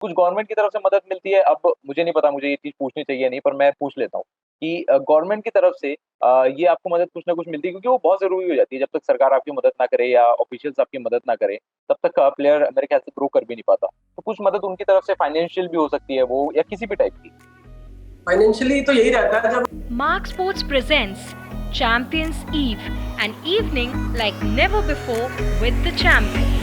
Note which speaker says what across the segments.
Speaker 1: कुछ गवर्नमेंट की तरफ से मदद मिलती है। अब मुझे नहीं पता मुझे ये चीज़ पूछनी चाहिए या नहीं, पर मैं पूछ लेता हूँ कि गवर्नमेंट की तरफ से ये आपको मदद कुछ ना कुछ मिलती है, क्योंकि वो बहुत ज़रूरी हो जाती है। जब तक सरकार आपकी मदद ना करे या ऑफिशियल्स आपकी मदद ना करें, तब तक प्लेयर मेरे ख्याल से ग्रो कर भी नहीं पाता। तो कुछ मदद उनकी तरफ से फाइनेंशियल भी हो सकती है वो, या किसी भी टाइप की।
Speaker 2: फाइनेंशियली तो यही रहता है जब
Speaker 3: Mark Sports presents Champions Eve, an evening like never before with the champion.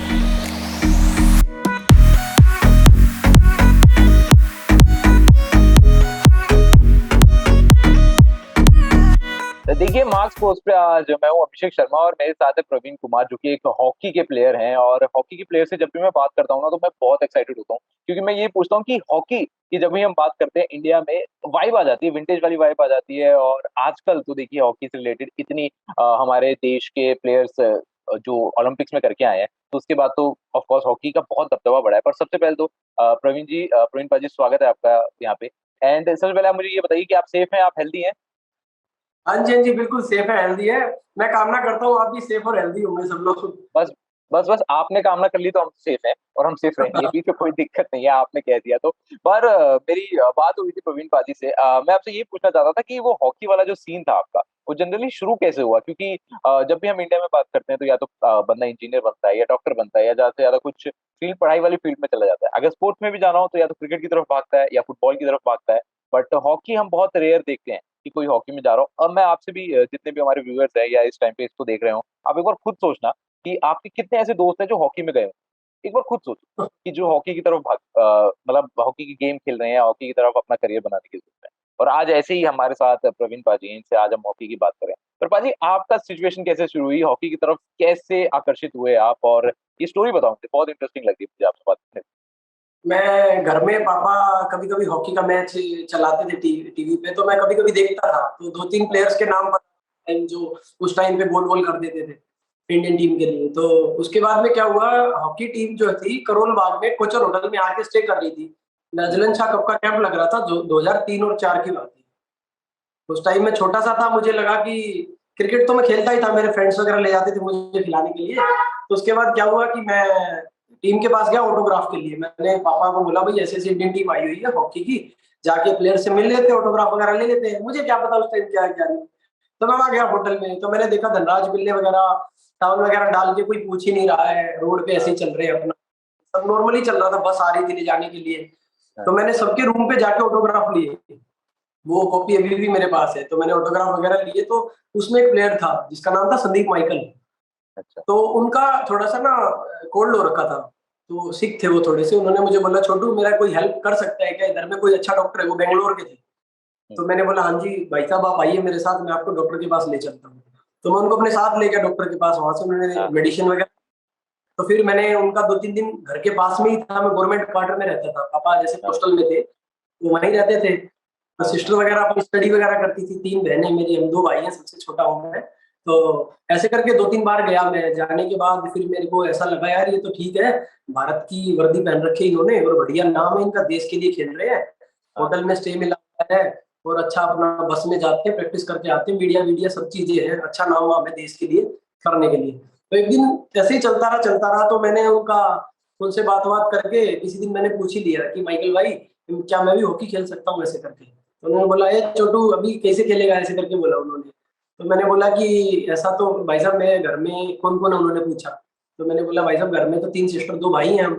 Speaker 1: देखिए, मार्क स्पोर्ट्स पे आज मैं हूँ अभिषेक शर्मा और मेरे साथ है प्रवीण कुमार, जो कि एक हॉकी के प्लेयर हैं। और हॉकी के प्लेयर से जब भी मैं बात करता हूँ ना, तो मैं बहुत एक्साइटेड होता हूँ, क्योंकि मैं ये पूछता हूँ कि हॉकी की जब भी हम बात करते हैं इंडिया में, वाइब आ जाती है, विंटेज वाली वाइब आ जाती है। और आजकल तो देखिए हॉकी से रिलेटेड इतनी हमारे देश के प्लेयर्स जो ओलंपिक्स में करके आए हैं, तो उसके बाद तो ऑफ कोर्स हॉकी का बहुत दबदबा बढ़ा है। पर सबसे पहले तो प्रवीण पाजी, स्वागत है आपका यहाँ पे। एंड सबसे पहले आप मुझे ये बताइए कि आप सेफ हैं, आप हेल्दी हैं?
Speaker 2: हाँ जी, हाँ जी, बिल्कुल सेफ है, हेल्दी है। मैं कामना करता हूँ आप भी सेफ और हेल्दी होंगे सब लोग।
Speaker 1: बस बस आपने कामना कर ली तो हम सेफ हैं, और हम सेफ रहेंगे भी, तो कोई दिक्कत नहीं है, आपने कह दिया तो। पर मेरी बात हुई थी प्रवीण पाजी से। मैं आपसे ये पूछना चाहता था कि वो हॉकी वाला जो सीन था आपका, वो जनरली शुरू कैसे हुआ? क्योंकि जब भी हम इंडिया में बात करते हैं, तो या तो बंदा इंजीनियर बनता है, या डॉक्टर बनता है, या ज्यादा से ज्यादा कुछ फील्ड, पढ़ाई वाली फील्ड में चला जाता है। अगर स्पोर्ट्स में भी जाना हो तो या तो क्रिकेट की तरफ भागता है या फुटबॉल की तरफ भागता है। बट हॉकी हम बहुत रेयर देखते हैं कि कोई हॉकी में जा रहा हो। अब मैं आपसे भी, जितने भी हमारे व्यूअर्स हैं या इस टाइम पे इसको देख रहे हो, आप एक बार खुद सोचना कि आपके कितने ऐसे दोस्त हैं जो हॉकी में गए हो। एक बार खुद सोचो कि जो हॉकी की तरफ मतलब हॉकी की गेम खेल रहे हैं, हॉकी की तरफ अपना करियर बनाने की सोच रहे हैं। और आज ऐसे ही हमारे साथ प्रवीण पाजी हैं, इनसे आज हम हॉकी की बात करें। पर पाजी, आपका सिचुएशन कैसे शुरू हुई हॉकी की तरफ, कैसे आकर्षित हुए आप? और ये स्टोरी बताओ मुझे, बहुत इंटरेस्टिंग लग रही है मुझे आपसे बात करने
Speaker 2: मैं घर में पापा कभी कभी हॉकी का मैच चलाते थे टीवी पे, तो मैं कभी कभी देखता था। तो दो तीन प्लेयर्स के नाम पता जो उस टाइम पे गोल गोल कर देते थे इंडियन टीम के लिए। तो उसके बाद में क्या हुआ, हॉकी टीम जो थी करोल बाग में कोचर होटल में आके स्टे कर रही थी। नजलन शाह कप का कैंप लग रहा था, जो 2003 और 4 की बात थी। उस टाइम में छोटा सा था, मुझे लगा कि क्रिकेट तो मैं खेलता ही था, मेरे फ्रेंड्स वगैरह ले जाते थे मुझे खिलाने के लिए। तो उसके बाद क्या हुआ कि मैं टीम के पास गया ऑटोग्राफ के लिए। मैंने पापा को बोला, भाई ऐसे ऐसे इंडियन टीम आई हुई है हॉकी की, जाके प्लेयर से मिल लेते हैं, ऑटोग्राफ वगैरह ले लेते हैं। मुझे क्या पता उस टाइम क्या है क्या नहीं। तो मैं वहां गया होटल में, तो मैंने देखा धनराज बिल्ले वगैरह टावल वगैरह डाल के, कोई पूछ ही नहीं रहा है, रोड पे ऐसे ही चल रहे हैं अपना, सब नॉर्मली चल रहा था, बस आ रही थी ले जाने के लिए।
Speaker 1: में।
Speaker 2: तो मैंने सबके रूम पे जाके ऑटोग्राफ लिए, वो कॉपी अभी भी मेरे पास है। तो मैंने ऑटोग्राफ वगैरह लिए, तो उसमें एक प्लेयर था जिसका नाम था संदीप माइकल।
Speaker 1: अच्छा।
Speaker 2: तो उनका थोड़ा सा ना कोल्ड हो रखा था, तो सिख थे वो थोड़े से। उन्होंने मुझे बोला, छोटू मेरा कोई हेल्प कर सकता है क्या, इधर में कोई अच्छा डॉक्टर है? वो बेंगलोर के थे।
Speaker 1: हम्म।
Speaker 2: तो मैंने बोला, हाँ जी भाई साहब आप आइए मेरे साथ, मैं आपको डॉक्टर के पास ले चलता हूँ। तो मैं उनको अपने साथ ले गया डॉक्टर के पास। वहां से उन्होंने
Speaker 1: हाँ।
Speaker 2: मेडिसिन वगैरह, तो फिर मैंने उनका 2-3 दिन घर के पास में ही था, मैं गवर्नमेंट क्वार्टर में रहता था, पापा जैसे
Speaker 1: हाँ।
Speaker 2: हॉस्टल में थे वो वहीं रहते थे। सिस्टर वगैरह अपनी स्टडी वगैरह करती थी, 3 बहनें मेरी, हम 2 भाई हैं, सबसे छोटा हूँ मैं। तो ऐसे करके 2-3 बार गया मैं। जाने के बाद फिर मेरे को ऐसा लगा, यार ये तो ठीक है, भारत की वर्दी पहन रखी है इन्होंने और बढ़िया नाम है इनका, देश के लिए खेल रहे हैं,
Speaker 1: हाँ।
Speaker 2: होटल में स्टे मिला है, और अच्छा अपना बस में जाते हैं, प्रैक्टिस करके आते हैं, मीडिया वीडिया सब चीजें हैं, अच्छा नाम वाम है देश के लिए करने के लिए। तो एक दिन ऐसे ही चलता रहा, तो मैंने उनसे बात बात करके किसी दिन मैंने पूछ ही लिया कि माइकल भाई, क्या मैं भी हॉकी खेल सकता हूँ ऐसे करके? तो उन्होंने बोला, ए छोटू अभी कैसे खेलेगा, ऐसे करके बोला उन्होंने। तो मैंने बोला कि ऐसा तो भाई साहब, मैं घर में कौन कौन है उन्होंने पूछा। तो मैंने बोला, भाई साहब घर में तो 3 सिस्टर 2 भाई हैं हम।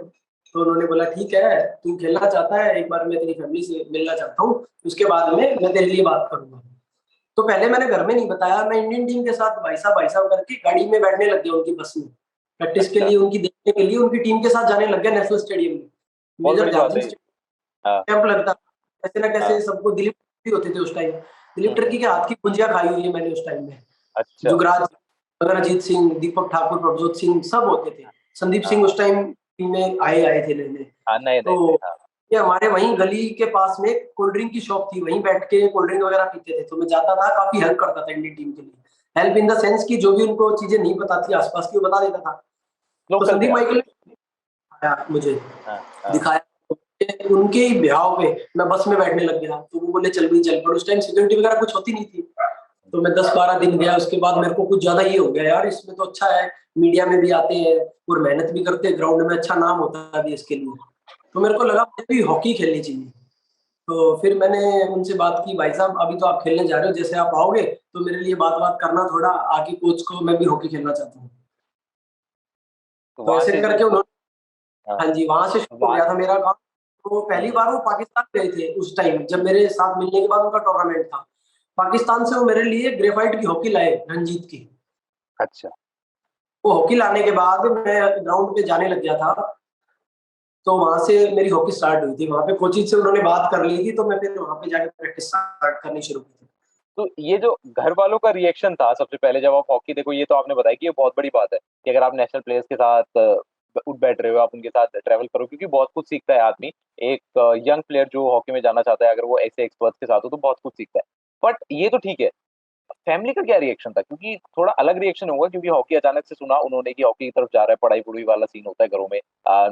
Speaker 2: तो उन्होंने बोला, ठीक है तू खेलना चाहता है, एक बार मैं तेरी फैमिली से मिलना चाहता हूँ, उसके बाद में मैं तेरे लिए बात करूंगा। तो पहले मैंने घर में नहीं बताया, मैं इंडियन टीम के साथ भाई साहब करके गाड़ी में बैठने लग गया उनकी बस में, प्रैक्टिस के
Speaker 1: अच्छा।
Speaker 2: लिए, उनकी देखने के लिए, उनकी टीम के साथ जाने लग गया नेशनल स्टेडियम में।
Speaker 1: बहुत
Speaker 2: मेजर
Speaker 1: बड़ी बात है
Speaker 2: ध्यानचंद
Speaker 1: ये। हाँ।
Speaker 2: कैंप लगता, कैसे ना कैसे
Speaker 1: हाँ।
Speaker 2: सबको। दिलीप भी होते थे उस टाइम, दिलीप टर्की
Speaker 1: हम्म।
Speaker 2: के हाथ की गुंजिया खाई हुई है मैंने उस टाइम में।
Speaker 1: अच्छा।
Speaker 2: जुगराज, अमरजीत सिंह, दीपक ठाकुर, प्रभजोत सिंह सब होते थे। संदीप
Speaker 1: हाँ।
Speaker 2: सिंह
Speaker 1: हाँ।
Speaker 2: उस टाइम टीम में आए थे लेने।
Speaker 1: हाँ, नए
Speaker 2: तो
Speaker 1: नए थे, हाँ।
Speaker 2: ये हमारे वहीं गली के पास में कोल्ड ड्रिंक की शॉप थी, वहीं बैठ के कोल्ड ड्रिंक वगैरह पीते थे। तो मैं जाता था, काफी हेल्प करता था इंडियन टीम के लिए, हेल्प इन द सेंस की जो भी उनको चीजें नहीं पता थी आसपास की वो बता देता था। तो
Speaker 1: लोकल थे
Speaker 2: संदीप
Speaker 1: आप।
Speaker 2: माइकल ने आया मुझे,
Speaker 1: हाँ। हाँ।
Speaker 2: दिखाया, उनके ही ब्याह पे मैं बस में बैठने लग गया। तो वो बोले चल भी चल, पर उस टाइम सिक्योरिटी वगैरह कुछ होती नहीं थी। तो मैं 10-12 दिन गया, उसके बाद मेरे को कुछ ज्यादा ये हो गया, यार इसमें तो अच्छा है, मीडिया में भी आते हैं और मेहनत भी करते हैं, ग्राउंड में अच्छा नाम होता है देश के लिए। तो मेरे को लगा मुझे भी हॉकी खेलनी चाहिए। तो फिर मैंने उनसे बात की, भाई साहब अभी तो आप खेलने जा रहे हो, जैसे आप आओगे तो मेरे लिए बात बात करना थोड़ा, आके कोच को मैं भी हॉकी खेलना चाहता हूँ।
Speaker 1: तो
Speaker 2: तो
Speaker 1: वहाँ
Speaker 2: ऐसे
Speaker 1: से जो
Speaker 2: करके उन्होंने,
Speaker 1: हाँ,
Speaker 2: हाँ जी, वहां से शुरू हो
Speaker 1: वहाँ
Speaker 2: गया था मेरा काम। तो पहली
Speaker 1: हुँ,
Speaker 2: बार वो पाकिस्तान गए थे उस टाइम, जब मेरे साथ मिलने के बाद उनका टूर्नामेंट था। पाकिस्तान से वो मेरे लिए ग्रेफाइट की हॉकी लाए, रंजीत की।
Speaker 1: अच्छा।
Speaker 2: वो हॉकी लाने के बाद मैं ग्राउंड पे जाने लग गया था। तो वहां से मेरी हॉकी स्टार्ट हुई थी, वहां पे कोचिंग से उन्होंने बात कर ली थी, तो मैं फिर वहां पे जाके प्रैक्टिस स्टार्ट करनी शुरू की थी।
Speaker 1: तो ये जो घर वालों का रिएक्शन था सबसे पहले जब आप हॉकी देखो, ये तो आपने बताया कि ये बहुत बड़ी बात है कि अगर आप नेशनल प्लेयर्स के साथ उठ बैठ रहे हो, आप उनके साथ ट्रैवल करो, क्योंकि बहुत कुछ सीखता है आदमी। एक यंग प्लेयर जो हॉकी में जाना चाहता है, अगर वो ऐसे एक्सपर्ट्स के साथ हो तो बहुत कुछ सीखता है। बट ये तो ठीक है, फैमिली का क्या रिएक्शन था? क्योंकि थोड़ा अलग रिएक्शन होगा, क्योंकि हॉकी अचानक से सुना उन्होंने कि हॉकी की तरफ जा रहा है, पढ़ाई-वढ़ाई वाला सीन होता है घरों में,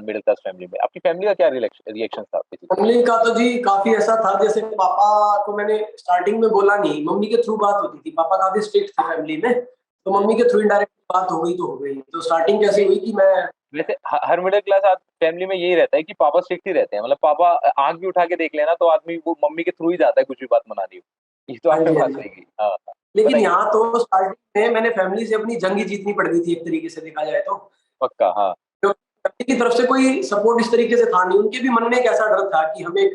Speaker 1: मिडल क्लास फैमिली में। आपकी फैमिली का क्या रिएक्शन था आपकी चीज़?
Speaker 2: फैमिली का तो जी काफी ऐसा था, जैसे पापा को मैंने स्टार्टिंग में बोला नहीं, मम्मी के थ्रू बात होती थी। पापा काफी स्ट्रिक्ट थे फैमिली में, तो मम्मी के थ्रू इनडायरेक्ट बात हो गई तो हो गई। तो स्टार्टिंग कैसे
Speaker 1: ये
Speaker 2: हुई कि मैं,
Speaker 1: वैसे हर मिडिल क्लास फैमिली में यही रहता है कि पापा स्ट्रिक्ट ही रहते हैं। मतलब पापा आँख भी उठा के देख लेना तो आदमी वो मम्मी के थ्रू ही जाता है कुछ भी बात मनानी हो। ये तो
Speaker 2: हाँ
Speaker 1: आपने
Speaker 2: जी हाँ
Speaker 1: बात
Speaker 2: जी,
Speaker 1: सही की। हाँ, हाँ।
Speaker 2: लेकिन
Speaker 1: बताइए।
Speaker 2: यहाँ तो स्टार्टिंग में मैंने फैमिली से अपनी जंग ही जीतनी पड़ गई थी, एक तरीके से देखा जाए तो।
Speaker 1: पक्का, हाँ।
Speaker 2: फैमिली की तरफ से कोई सपोर्ट इस तरीके से था नहीं। उनके भी मन में एक ऐसा डर था कि हम एक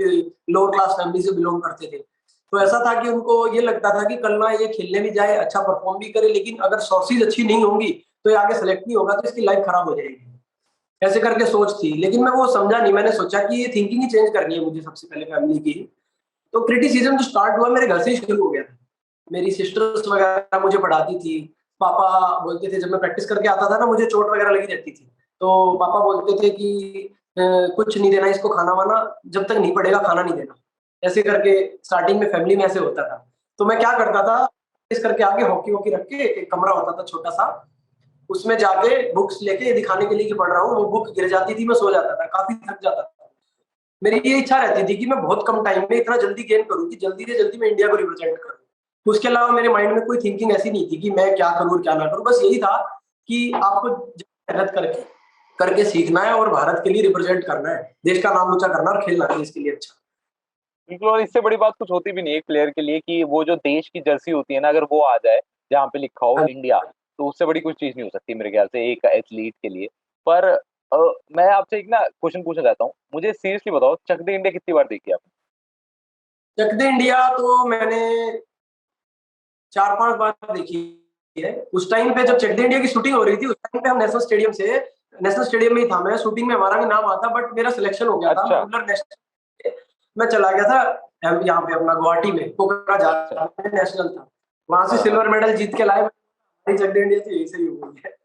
Speaker 2: लोअर क्लास फैमिली से बिलोंग करते थे। तो ऐसा था कि उनको ये लगता था कि कल ना ये खेलने भी जाए, अच्छा परफॉर्म भी करे, लेकिन अगर सोर्सेज अच्छी नहीं होंगी तो ये आगे सेलेक्ट नहीं होगा, तो इसकी लाइफ खराब हो जाएगी। ऐसे करके सोच थी, लेकिन मैं वो समझा नहीं। मैंने सोचा कि ये थिंकिंग ही चेंज करनी है मुझे सबसे पहले फैमिली की। तो क्रिटिसिज्म जो स्टार्ट हुआ मेरे घर से ही शुरू हो गया था। मेरी सिस्टर्स वगैरह मुझे पढ़ाती थी। पापा बोलते थे, जब मैं प्रैक्टिस करके आता था ना, मुझे चोट वगैरह लगी रहती थी। तो पापा बोलते थे कि कुछ नहीं देना इसको खाना वाना, जब तक नहीं पड़ेगा खाना नहीं देना। ऐसे करके स्टार्टिंग में फैमिली में ऐसे होता था। तो मैं क्या करता था, प्रैक्टिस करके आके हॉकी वॉकी रख के, एक कमरा होता था छोटा सा, उसमें जाके बुक्स लेके ये दिखाने के लिए कि पढ़ रहा हूँ, वो बुक गिर जाती थी, मैं सो जाता था, काफी थक जाता था। मेरी ये इच्छा रहती थी कि मैं बहुत कम टाइम में इतना जल्दी गेन करूँ कि जल्दी से जल्दी मैं इंडिया को रिप्रेजेंट करूँ। उसके अलावा मेरे माइंड में कोई थिंकिंग ऐसी नहीं थी कि मैं क्या करूँ और क्या ना करूँ। बस यही था कि आपको मेहनत करके करके सीखना है और भारत के लिए रिप्रेजेंट करना है, देश का नाम ऊंचा करना और खेलना है इसके लिए अच्छा।
Speaker 1: बिल्कुल, और इससे बड़ी बात कुछ होती भी नहीं है एक प्लेयर के लिए कि वो जो देश की जर्सी होती है ना, अगर वो आ जाए जहाँ पे लिखा हो
Speaker 2: हाँ
Speaker 1: इंडिया, तो उससे बड़ी कुछ चीज़ नहीं हो सकती मेरे ख्याल से एक एथलीट के लिए। पर मैं आपसे एक ना क्वेश्चन पूछना चाहता हूँ। मुझे सीरियसली बताओ, चक दे इंडिया कितनी बार देखी आपने?
Speaker 2: चक दे इंडिया तो मैंने 4-5 बार देखी है। उस टाइम पे जब चक दे इंडिया की शूटिंग हो रही थी, उस टाइम पे हम नेशनल स्टेडियम में ही था मैं, शूटिंग में हमारा भी नाम आता, बट मेरा सिलेक्शन हो गया था, मैं
Speaker 1: अच्छा,
Speaker 2: रूरल नेशनल मैं चला गया था। यहाँ पे अपना गुवाहाटी में
Speaker 1: अच्छा।
Speaker 2: कोकराझार में नेशनल था, वहां से
Speaker 1: हाँ, हाँ।
Speaker 2: सिल्वर मेडल जीत के लाए। चक दे इंडिया तो यही से ही हो गई है।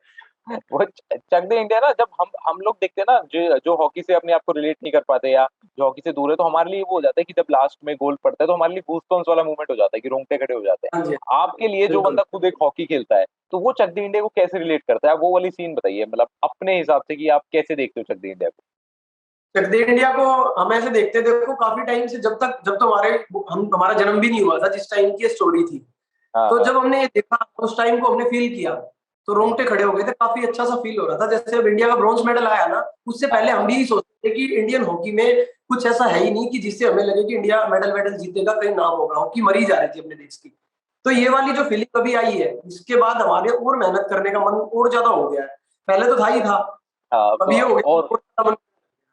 Speaker 1: वो चक दे इंडिया ना, जब हम लोग देखते हैं ना, जो जो हॉकी से अपने आप को रिलेट नहीं कर पाते या जो हॉकी से दूर है, तो हमारे लिए वो हो जाता है कि जब लास्ट में गोल पड़ता है तो हमारे लिए गूज़बम्प्स वाला मूवमेंट हो जाता है कि रोंगटे खड़े हो जाते
Speaker 2: हाँ जी,
Speaker 1: हैं। आपके लिए जो
Speaker 2: बिल्कुल।
Speaker 1: बंदा खुद एक हॉकी खेलता है, तो वो चक दे इंडिया को कैसे रिलेट करता है? आप वो वाली सीन बताइए, मतलब अपने हिसाब से कि आप कैसे देखते हो चक दे इंडिया को?
Speaker 2: चक दे इंडिया को हम ऐसे देखते थे, देखो काफी टाइम से, जब तो हमारा जन्म भी नहीं हुआ था जिस टाइम की ये स्टोरी थी।
Speaker 1: हाँ,
Speaker 2: तो
Speaker 1: हाँ।
Speaker 2: जब हमने ये देखा, उस टाइम को हमने फील किया, तो
Speaker 1: हुँ,
Speaker 2: रोंगटे
Speaker 1: हुँ।
Speaker 2: खड़े हो गए थे, काफी अच्छा सा फील हो रहा था। जैसे अब इंडिया का ब्रॉन्ज मेडल आया ना, उससे
Speaker 1: हाँ,
Speaker 2: पहले
Speaker 1: हाँ,
Speaker 2: हम भी
Speaker 1: हाँ।
Speaker 2: यही सोचते थे कि इंडियन हॉकी में कुछ ऐसा है ही नहीं कि जिससे हमें लगे कि इंडिया मेडल वेडल जीतेगा, कहीं नाम होगा। हॉकी मरी जा रही थी अपने देश की। तो ये वाली जो फीलिंग अभी आई है, इसके बाद हमारे और मेहनत करने का मन और ज्यादा हो गया है। पहले तो था ही था,
Speaker 1: हाँ, अब
Speaker 2: अब ये हो गया कि
Speaker 1: और
Speaker 2: और ज्यादा मन।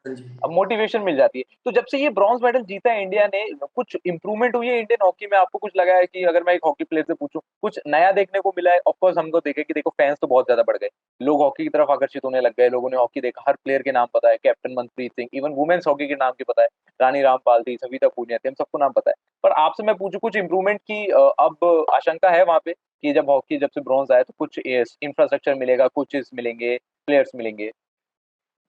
Speaker 2: हाँ जी।
Speaker 1: अब मोटिवेशन मिल जाती है। तो जब से ये ब्रॉन्ज मेडल जीता है इंडिया ने, कुछ इम्प्रूवमेंट हुई है इंडियन हॉकी में? आपको कुछ लगा है कि अगर मैं एक हॉकी प्लेयर से पूछूँ, कुछ नया देखने को मिला है? ऑफ कोर्स हमको देखे कि देखो फैन्स तो बहुत ज़्यादा बढ़ गए। लोग हॉकी की तरफ आकर्षित होने लग गए, लोगों ने हॉकी देखा, हर प्लेयर के नाम पता है, captain Manpreet Singh, even women's hockey के नाम भी पता है, रानी रामपाल थी, सविता पूनिया थी, हम सबको नाम पता है। पर आपसे मैं पूछूँ कुछ इम्प्रूवमेंट की अब आशंका है वहाँ पे कि जब हॉकी जब से ब्रॉन्ज आया तो कुछ इंफ्रास्ट्रक्चर मिलेगा, कोचेस मिलेंगे, प्लेयर्स मिलेंगे?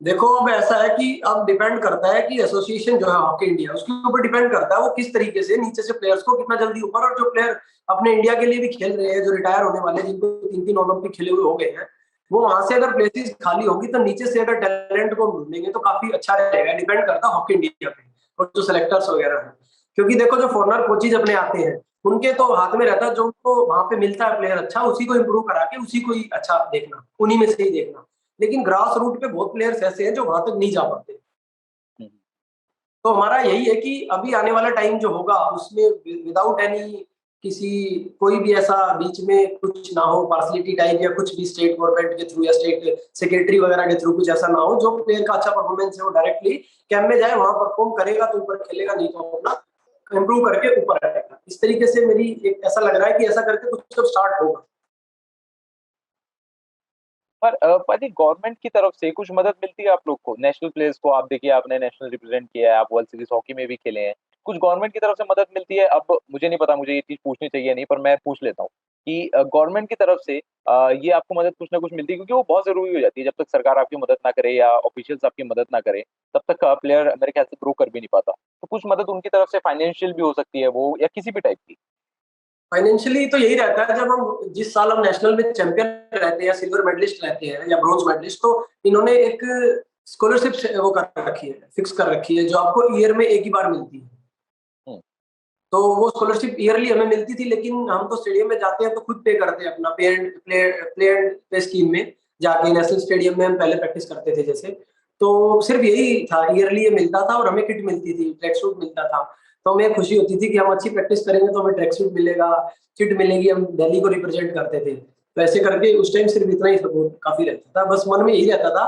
Speaker 2: देखो अब ऐसा है कि अब डिपेंड करता है कि एसोसिएशन जो है हॉकी इंडिया, उसके ऊपर डिपेंड करता है वो किस तरीके से नीचे से प्लेयर्स को कितना जल्दी ऊपर, और जो प्लेयर अपने इंडिया के लिए भी खेल रहे हैं, जो रिटायर होने वाले, जिनको 3-3 ओलंपिक खेले हुए हो गए हैं, वो वहां से अगर प्लेसेस खाली होगी तो नीचे से अगर टैलेंट को ढूंढेंगे तो काफी अच्छा रहेगा। डिपेंड करता है हॉकी इंडिया पे और जो सेलेक्टर्स वगैरह है। क्योंकि देखो जो फॉरनर कोचेज अपने आते हैं, उनके तो हाथ में रहता है, जो उनको वहां पे मिलता है प्लेयर अच्छा, उसी को इम्प्रूव करा के उसी को ही अच्छा देखना, उन्हीं में से ही देखना। लेकिन ग्रास रूट पे बहुत प्लेयर्स ऐसे हैं जो वहां तक नहीं जा पाते।
Speaker 1: हुँ।
Speaker 2: तो हमारा यही है कि अभी आने वाला टाइम जो होगा उसमें विदाउट एनी किसी कोई भी ऐसा बीच में कुछ ना हो, पार्सलिटी टाइप या कुछ भी स्टेट गवर्नमेंट के थ्रू या स्टेट सेक्रेटरी वगैरह के थ्रू कुछ ऐसा ना हो। जो प्लेयर का अच्छा परफॉर्मेंस है वो डायरेक्टली कैंप में जाए, वहां परफॉर्म करेगा तो ऊपर खेलेगा, नहीं तो अपना इम्प्रूव करके ऊपर आएगा। इस तरीके से मेरी एक ऐसा लग रहा है कि ऐसा करके कुछ तो स्टार्ट होगा।
Speaker 1: पर पाजी गवर्नमेंट की तरफ से कुछ मदद मिलती है आप लोग को, नेशनल प्लेयर्स को? आप देखिए, आपने नेशनल रिप्रेजेंट किया है, आप वर्ल्ड सीरीज हॉकी में भी खेले हैं, कुछ गवर्नमेंट की तरफ से मदद मिलती है? अब मुझे नहीं पता, मुझे ये चीज पूछनी चाहिए नहीं, पर मैं पूछ लेता हूँ कि गवर्नमेंट की तरफ से ये आपको मदद कुछ ना कुछ मिलती है? क्योंकि वो बहुत जरूरी हो जाती है। जब तक सरकार आपकी मदद ना करे या ऑफिशियल्स आपकी मदद ना करे, तब तक प्लेयर मेरे ख्याल से ग्रो कर भी नहीं पाता। तो कुछ मदद उनकी तरफ से फाइनेंशियल भी हो सकती है वो, या किसी भी टाइप की?
Speaker 2: फाइनेंशियली तो यही रहता है, जब हम जिस साल हम नेशनल में चैंपियन रहते हैं या सिल्वर मेडलिस्ट रहते हैं या ब्रॉन्ज मेडलिस्ट, तो इन्होंने एक स्कॉलरशिप वो कर रखी है, फिक्स कर रखी है, जो आपको ईयर में एक ही बार मिलती है।
Speaker 1: हम्म।
Speaker 2: तो वो स्कॉलरशिप ईयरली हमें मिलती थी, लेकिन हम तो स्टेडियम में जाते हैं तो खुद पे करते हैं अपना पे स्कीम में जाके। नेशनल स्टेडियम में हम पहले प्रैक्टिस करते थे जैसे, तो सिर्फ यही था, ईयरली ये मिलता था और हमें किट मिलती थी, ट्रैक सूट मिलता था। तो हमें खुशी होती थी कि हम अच्छी प्रैक्टिस करेंगे तो हमें ट्रैक सूट मिलेगा, किट मिलेगी, हम दिल्ली को रिप्रेजेंट करते थे। तो ऐसे करके उस टाइम सिर्फ इतना ही सपोर्ट काफी रहता था, बस मन में यही रहता था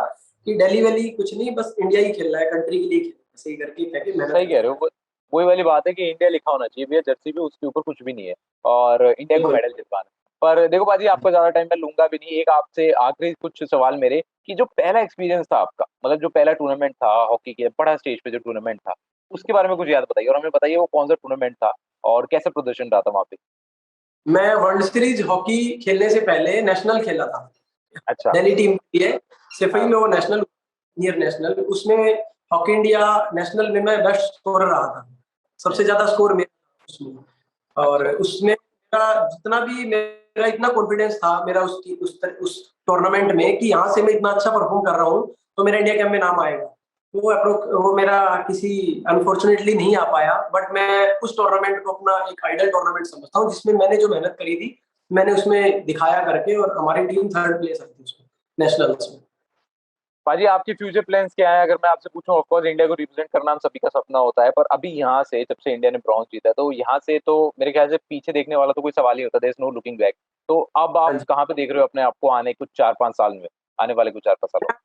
Speaker 2: कि दिल्ली वैली कुछ नहीं, बस इंडिया ही खेल रहा है, कंट्री के लिए खेल रहा है, ऐसे ही करके कह के मेहनत
Speaker 1: सही कह रहे
Speaker 2: करते
Speaker 1: हो। वही वाली बात है कि इंडिया लिखा होना चाहिए भैया, जर्सी पे, उसके ऊपर कुछ भी नहीं है, और इंडिया को
Speaker 2: बिल्कुल।
Speaker 1: मेडल जितवाना। पर देखो बाजी, आपका ज्यादा टाइम मैं लूंगा भी नहीं। एक आपसे आखिरी कुछ सवाल मेरे, कि जो पहला एक्सपीरियंस था आपका, मतलब जो पहला टूर्नामेंट था हॉकी के बड़ा स्टेज पे जो टूर्नामेंट था, उसके बारे में कुछ याद बताइए, और हमें बताइए वो कौन सा टूर्नामेंट था और कैसा प्रदर्शन रहा था वहां पे?
Speaker 2: मैं वर्ल्ड सीरीज हॉकी खेलने से पहले नेशनल खेला था,
Speaker 1: अच्छा।
Speaker 2: दिल्ली टीम के लिए। सिपाही
Speaker 1: हाँ।
Speaker 2: में वो नेशनल, नियर नेशनल, उसमें हॉकी इंडिया नेशनल में मैं बेस्ट स्कोरर रहा था, सबसे
Speaker 1: हम्म।
Speaker 2: ज्यादा स्कोर मेरा उसमें। और
Speaker 1: अच्छा।
Speaker 2: उसमें मेरा जितना भी, मेरा इतना कॉन्फिडेंस था मेरा उस टूर्नामेंट में कि यहाँ से मैं इतना अच्छा परफॉर्म कर रहा हूँ तो मेरा इंडिया कैंप में नाम आएगा। वो मेरा किसी अनफॉर्चुनेटली नहीं आ पाया, बट मैं उस टूर्नामेंट को अपना एक आइडल टूर्नामेंट समझता हूँ, जिसमें मैंने जो मेहनत करी थी मैंने उसमें दिखाया करके, और हमारी टीम थर्ड प्लेस आई थी उसमें, नेशनल्स में।
Speaker 1: पाजी, आपके फ्यूचर प्लान्स क्या है? अगर मैं आपसे पूछूं, ऑफ कोर्स इंडिया को रिप्रेजेंट करना हम सभी का सपना होता है, पर अभी यहाँ से, जब से इंडिया ने ब्रॉन्ज जीता है, तो यहाँ से तो मेरे ख्याल से पीछे देखने वाला तो कोई सवाल ही होता, there is no looking back. तो अब
Speaker 2: हाँ
Speaker 1: आप
Speaker 2: जी।
Speaker 1: कहाँ पे देख रहे हो अपने आप को आने कुछ 4-5 साल में, आने वाले कुछ 4-5 सालों में?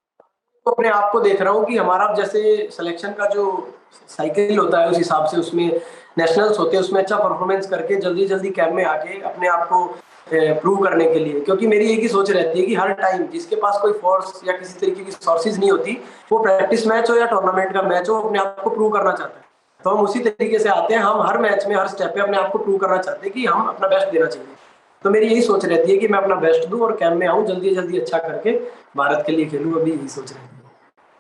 Speaker 2: तो अपने आप को देख रहा हूँ कि हमारा जैसे सिलेक्शन का जो साइकिल होता है उस हिसाब से उसमें नेशनल्स होते हैं, उसमें अच्छा परफॉर्मेंस करके जल्दी जल्दी कैंप में आके अपने आप को प्रूव करने के लिए। क्योंकि मेरी एक ही सोच रहती है कि हर टाइम जिसके पास कोई फोर्स या किसी तरीके की सोर्सेज नहीं होती, वो प्रैक्टिस मैच हो या टूर्नामेंट का मैच हो, अपने आप को प्रूव करना चाहता है। तो हम उसी तरीके से आते हैं, हम हर मैच में हर स्टेप पे अपने आप को प्रूव करना चाहते हैं कि हम अपना बेस्ट देना चाहिए। तो मेरी यही सोच रहती है कि मैं अपना बेस्ट दूं और कैंप में आऊं, जल्दी जल्दी अच्छा करके भारत के लिए खेलूं, अभी यही सोच रहती है।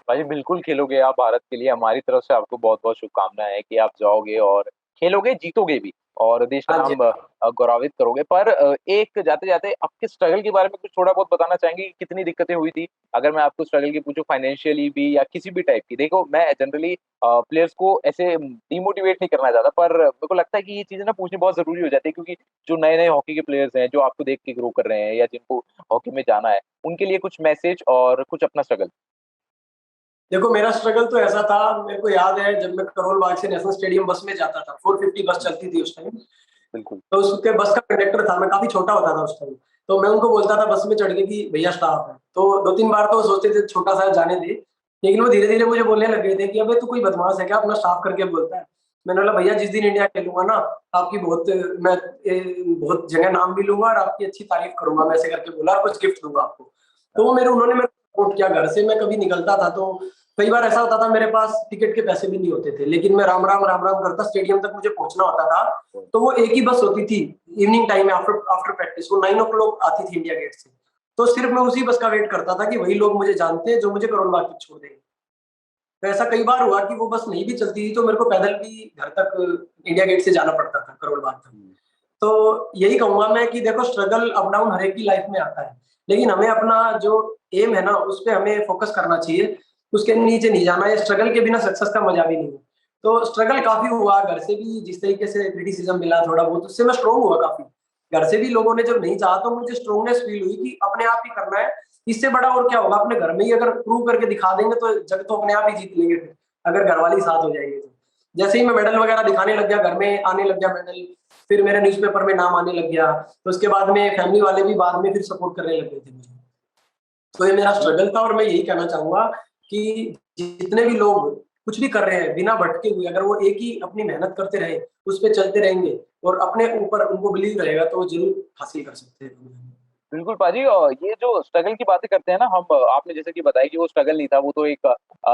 Speaker 1: भाई बिल्कुल खेलोगे आप भारत के लिए, हमारी तरफ से आपको बहुत बहुत शुभकामनाएं हैं कि आप जाओगे और खेलोगे, जीतोगे भी, और देश का
Speaker 2: हाँ जी।
Speaker 1: नाम गौरवित करोगे। पर एक जाते जाते आपके स्ट्रगल के बारे में कुछ थोड़ा बहुत बताना चाहेंगे कि कितनी दिक्कतें हुई थी? अगर मैं आपको स्ट्रगल की पूछूं, फाइनेंशियली भी या किसी भी टाइप की। देखो, मैं जनरली प्लेयर्स को ऐसे डिमोटिवेट नहीं करना चाहता, पर मेरे को लगता है कि ये चीजें ना पूछनी बहुत जरूरी हो जाती है, क्योंकि जो नए नए हॉकी के प्लेयर्स हैं, जो आपको देख के ग्रो कर रहे हैं या जिनको हॉकी में जाना है, उनके लिए कुछ मैसेज और कुछ अपना स्ट्रगल।
Speaker 2: देखो मेरा स्ट्रगल तो ऐसा था, मेरे को याद है जब मैं करोल बाग से नेशनल स्टेडियम बस में जाता था, 450 बस चलती थी उस टाइम।
Speaker 1: बिल्कुल।
Speaker 2: तो उसके बस का कंडक्टर था, मैं काफी छोटा होता था उस टाइम, तो मैं उनको बोलता था बस में चढ़ के कि भैया स्टाफ है। तो 2-3 बार तो वो सोचते थे छोटा सा जाने दे, लेकिन वो धीरे धीरे मुझे बोलने लग गए थे कि अबे तू कोई बदमाश है क्या, अपना स्टाफ करके बोलता है। मैंने बोला भैया जिस दिन इंडिया खेलूंगा ना, आपकी मैं बहुत जगह नाम भी लूंगा और आपकी अच्छी तारीफ करूंगा, मैं ऐसे करके बोला, और कुछ गिफ्ट दूंगा आपको। तो वो उन्होंने मेरे सपोर्ट किया। घर से मैं कभी निकलता था तो कई बार ऐसा होता था मेरे पास टिकट के पैसे भी नहीं होते थे, लेकिन मैं राम राम करता, स्टेडियम तक मुझे पहुंचना होता था। तो वो एक ही बस होती थी इवनिंग टाइम में, आफ्टर आफ्टर प्रैक्टिस, वो 9 o'clock आती थी इंडिया गेट से। तो सिर्फ मैं उसी बस का वेट करता था कि वही लोग मुझे जानते हैं जो मुझे करोल बाग तक छोड़ देंगे। तो ऐसा कई बार हुआ कि वो बस नहीं भी चलती थी तो मेरे को पैदल भी घर तक इंडिया गेट से जाना पड़ता था, करोल बाग तक। तो यही कहूंगा मैं कि देखो स्ट्रगल अप डाउन हर एक की लाइफ में आता है, लेकिन हमें अपना जो एम है ना उस पर हमें फोकस करना चाहिए, उसके नीचे नहीं जाना है। स्ट्रगल के बिना सक्सेस का मजा भी नहीं है। तो स्ट्रगल काफी हुआ, घर से भी जिस तरीके से क्रिटिसिज्म मिला थोड़ा बहुत, उससे मैं स्ट्रोंग हुआ काफी। घर से भी लोगों ने जब नहीं चाहा तो मुझे स्ट्रोंगनेस फील हुई कि अपने आप ही करना है, इससे बड़ा और क्या होगा। अपने घर में ही अगर प्रूव करके दिखा देंगे तो जग तो अपने आप ही जीत लेंगे फिर, अगर घर वाले ही साथ हो जाएंगे तो। जैसे ही मैं मेडल वगैरह दिखाने लग गया, घर में आने लग गया मेडल, फिर मेरे न्यूज़पेपर में नाम आने लग गया, तो उसके बाद में फैमिली वाले भी बाद में फिर सपोर्ट करने लग गए थे मुझे। तो ये मेरा स्ट्रगल था और मैं यही कहना चाहूँगा कि जितने भी लोग कुछ भी कर रहे हैं बिना भटके हुए, अगर वो एक ही अपनी मेहनत करते रहे, उस पे चलते रहेंगे और अपने ऊपर उनको बिलीव रहेगा तो वो ज़रूर हासिल कर सकते हैं।
Speaker 1: बिल्कुल पाजी, और ये जो स्ट्रगल की बातें करते हैं ना हम, आपने जैसे कि बताया कि वो स्ट्रगल नहीं था, वो तो एक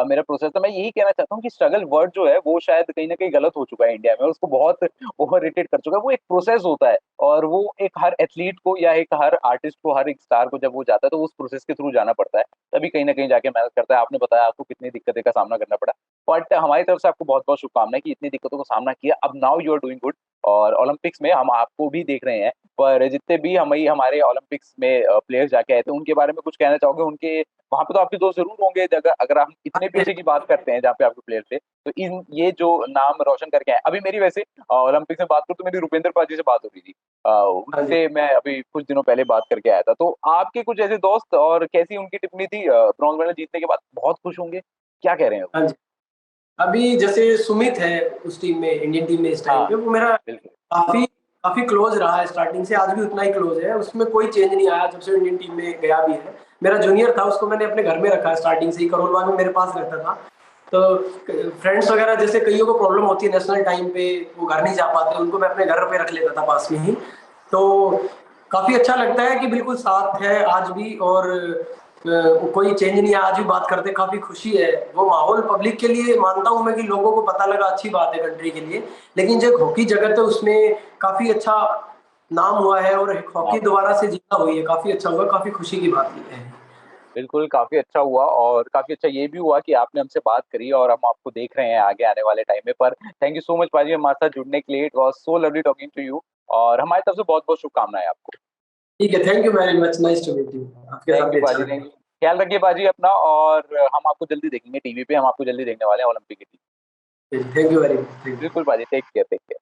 Speaker 1: मेरा प्रोसेस था। मैं यही कहना चाहता हूँ कि स्ट्रगल वर्ड जो है वो शायद कहीं न कहीं गलत हो चुका है इंडिया में, और उसको बहुत ओवररेटेड कर चुका है। वो एक प्रोसेस होता है, और वो एक हर एथलीट को या एक हर आर्टिस्ट को, हर एक स्टार को जब वो जाता है तो उस प्रोसेस के थ्रू जाना पड़ता है। तभी कहीं न कहीं जाके मेहनत करता है। आपने बताया आपको कितनी दिक्कतें का सामना करना पड़ा। बट हमारी तरफ से आपको बहुत-बहुत शुभकामनाएँ कि इतनी दिक्कतों का सामना किया। अब now you are doing good, और ओलंपिक्स में हम आपको भी देख रहे हैं। पर जितने भी हमारे ओलंपिक्स में प्लेयर्स जाके आए थे, उनके बारे में कुछ कहना चाहोगे? उनके वहाँ पे तो आपके दोस्त ज़रूर होंगे, अगर अगर हम इतने पीछे की बात करते हैं जहाँ पे आपके प्लेयर थे, तो इन ये जो नाम रोशन करके आए। अभी मेरी वैसे ओलंपिक्स में बात करूँ तो मेरी रुपेंद्र पाजी से बात हो रही थी।
Speaker 2: हाँ जी।
Speaker 1: उनसे मैं अभी कुछ दिनों पहले बात करके आया था। तो आपके कुछ ऐसे दोस्त, और कैसी उनकी टिप्पणी थी ब्रॉन्ज मेडल जीतने के बाद? बहुत खुश होंगे? क्या कह रहे हैं वो?
Speaker 2: हाँ जी। अभी जैसे सुमित है उस टीम में, इंडियन टीम में इस टाइम
Speaker 1: हाँ,
Speaker 2: पे, वो मेरा
Speaker 1: बिल्कुल।
Speaker 2: काफ़ी काफ़ी क्लोज़ रहा है स्टार्टिंग से, आज भी उतना ही क्लोज़ है, उसमें कोई चेंज नहीं आया जब से वो इंडियन टीम में गया भी है। मेरा जूनियर था, उसको मैंने अपने घर में रखा है स्टार्टिंग से ही, करोल बाग में मेरे पास रहता था। तो फ्रेंड्स वगैरह जैसे कइयों को प्रॉब्लम होती है नेशनल टाइम पे, वो घर नहीं जा पाते, उनको मैं अपने घर पे रख लेता था पास में ही। तो काफ़ी अच्छा लगता है कि बिल्कुल साथ है आज भी, और कोई चेंज नहीं है, आज भी बात करते, काफ़ी खुशी है। वो माहौल पब्लिक के लिए मानता हूँ मैं कि लोगों को पता लगा, अच्छी बात है कंट्री के लिए। लेकिन जो हॉकी जगत है उसमें काफ़ी अच्छा नाम हुआ है, और हॉकी
Speaker 1: नाम हुआ।
Speaker 2: दोबारा से जीता हुई है, काफ़ी अच्छा हुआ, काफ़ी खुशी की बात ये है।
Speaker 1: बिल्कुल, काफ़ी अच्छा हुआ, और काफ़ी अच्छा ये भी हुआ कि आपने हमसे बात करी और हम आपको देख रहे हैं आगे आने वाले टाइम में। पर थैंक यू सो मच पाजी हमारे साथ जुड़ने के लिए। It was so lovely talking to you, और हमारी तरफ से बहुत-बहुत शुभकामनाएँ आपको।
Speaker 2: ठीक है, thank you very much, nice to meet you. आपके
Speaker 1: थैंक
Speaker 2: साथ
Speaker 1: यू
Speaker 2: भी अच्छा
Speaker 1: पाजी, थैंक
Speaker 2: लगा।
Speaker 1: यू। ख्याल रखिए पाजी अपना, और हम आपको जल्दी देखेंगे टीवी पे, हम आपको जल्दी देखने वाले हैं ओलंपिक की TV.
Speaker 2: Thank you very much, thank you.
Speaker 1: बिल्कुल पाजी, टेक केयर, टेक केयर।